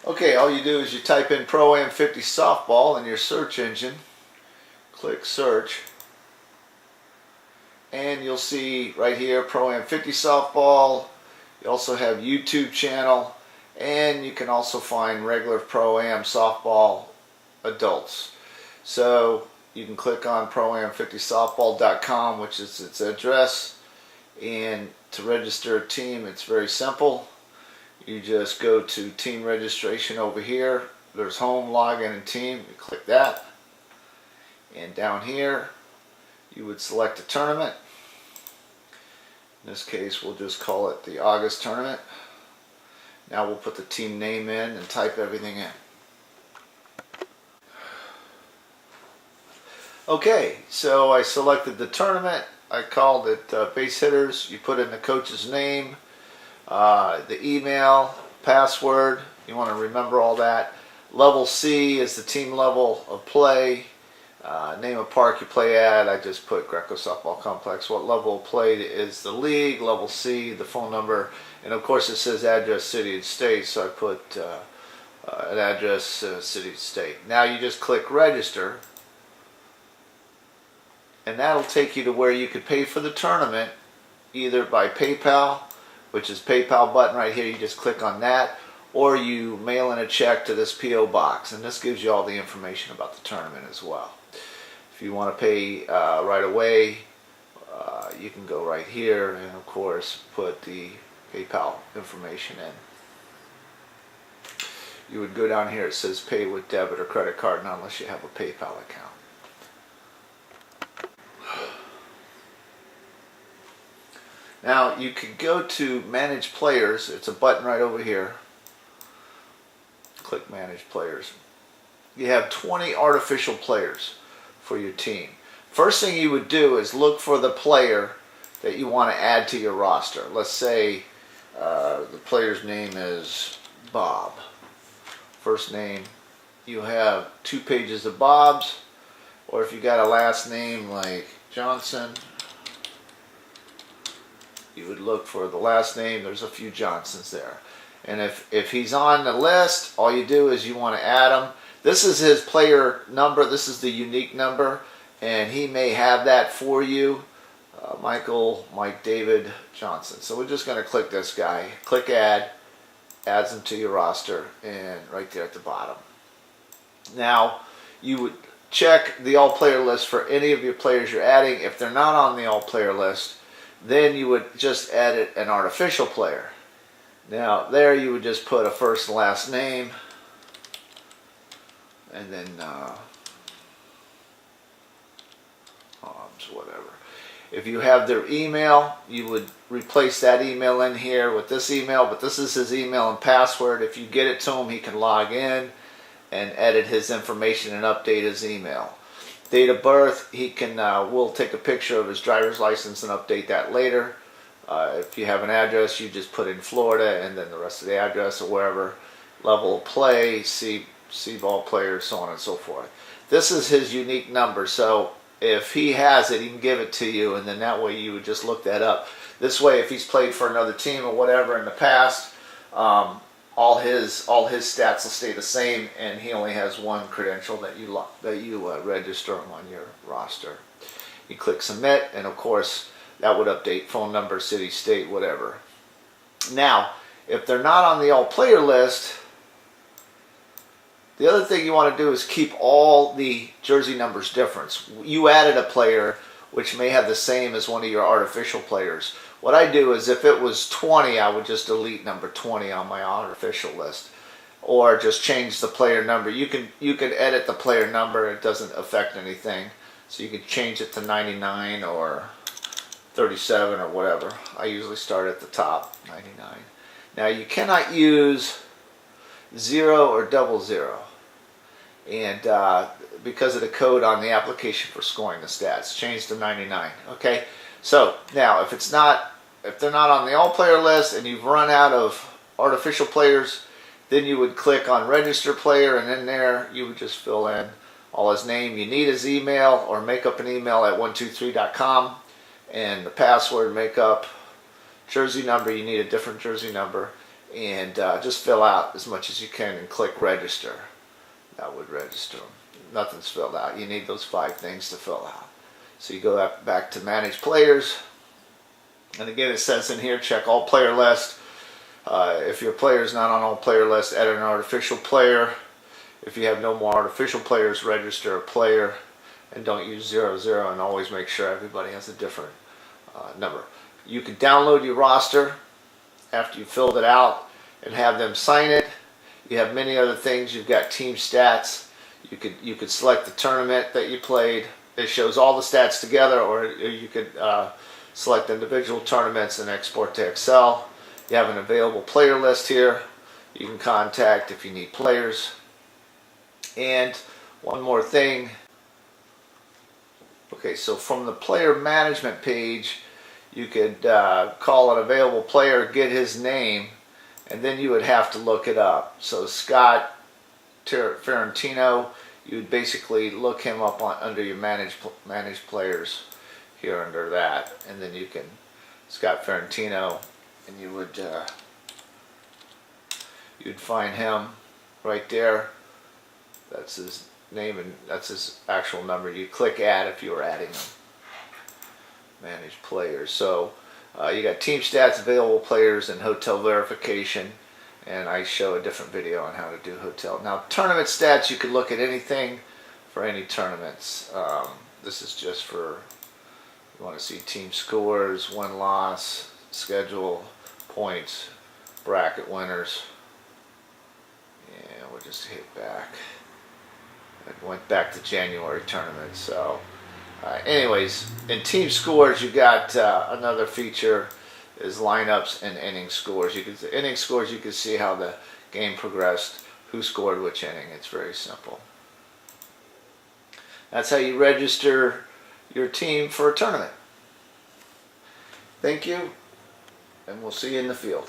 Okay, all you do is you type in Proam 50 softball in your search engine, click search, and you'll see right here Proam 50 softball. You also have YouTube channel, and you can also find regular Proam softball adults. So you can click on proam50softball.com, which is its address, and to register a team it's very simple. You just go to team registration over here. There's home, login, and team. You click that, and down here you would select a tournament. In this case we'll just call it the August tournament. Now we'll put the team name in and type everything in. Okay, so I selected the tournament. I called it base hitters. You put in the coach's name, the email, password. You want to remember all that. Level C is the team level of play. Name of park you play at. I just put Greco Softball Complex. What level of play is the league. Level C, the phone number. And of course it says address, city, and state. So I put an address, city, and state. Now you just click register. And that'll take you to where you could pay for the tournament either by PayPal, which is PayPal button right here. You just click on that, or you mail in a check to this P.O. box, and this gives you all the information about the tournament as well. If you want to pay right away, you can go right here and of course put the PayPal information in. You would go down here, it says pay with debit or credit card, not unless you have a PayPal account. Now you could go to manage players. It's a button right over here. Click manage players. You have 20 artificial players for your team. First thing you would do is look for the player that you want to add to your roster. Let's say the player's name is Bob. First name. You have 2 pages of Bob's, or if you got a last name like Johnson, you would look for the last name. There's a few Johnsons there. And if he's on the list, all you do is you want to add him. This is his player number. This is the unique number, and he may have that for you. Mike David Johnson. So we're just going to click this guy. Click add. Adds him to your roster, and right there at the bottom. Now you would check the all player list for any of your players you're adding. If they're not on the all player list, then you would just edit an artificial player. Now there you would just put a first and last name, and then whatever. If you have their email, you would replace that email in here with this email, but this is his email and password. If you get it to him, he can log in and edit his information and update his email. Date of birth, he can. We'll take a picture of his driver's license and update that later. If you have an address, you just put in Florida and then the rest of the address or wherever. Level of play, C ball player, so on and so forth. This is his unique number, so if he has it, he can give it to you, and then that way you would just look that up. This way, if he's played for another team or whatever in the past, all his stats will stay the same, and he only has one credential that you register him on your roster. You click submit, and of course that would update phone number, city, state, whatever. Now, if they're not on the all player list, the other thing you want to do is keep all the jersey numbers different. You added a player which may have the same as one of your artificial players. What I do is if it was 20, I would just delete number 20 on my artificial list, or just change the player number. You can edit the player number. It doesn't affect anything. So you can change it to 99 or 37 or whatever. I usually start at the top, 99. Now you cannot use 0 or 00, and because of the code on the application for scoring the stats, change to 99. Okay, so now if they're not on the all player list and you've run out of artificial players, then you would click on register player, and in there you would just fill in all his name. You need his email, or make up an email at 123.com, and the password, make up jersey number. You need a different jersey number, and just fill out as much as you can and click register. That would register them. Nothing's filled out. You need those 5 things to fill out. So you go back to manage players, and again it says in here, check all player list. If your player is not on all player lists, edit an artificial player. If you have no more artificial players, register a player, and don't use 00, and always make sure everybody has a different number. You can download your roster after you filled it out and have them sign it. You have many other things. You've got team stats. You could select the tournament that you played. It shows all the stats together, or you could select individual tournaments and export to Excel. You have an available player list here. You can contact if you need players. And one more thing. Okay, so from the player management page, you could call an available player, get his name, and then you would have to look it up. So Scott Ferrantino, you would basically look him up under your managed players here under that, and then you can Scott Ferrantino, and you would you'd find him right there. That's his name and that's his actual number. You click add if you were adding him. Manage players. So you got team stats, available players, and hotel verification. And I show a different video on how to do hotel. Now tournament stats, you could look at anything for any tournaments. This is just for, you want to see team scores, win-loss, schedule, points, bracket winners. Yeah, we'll just hit back. It went back to January tournament. So anyways, in team scores, you got another feature is lineups and inning scores. Inning scores, you can see how the game progressed, who scored which inning. It's very simple. That's how you register your team for a tournament. Thank you, and we'll see you in the field.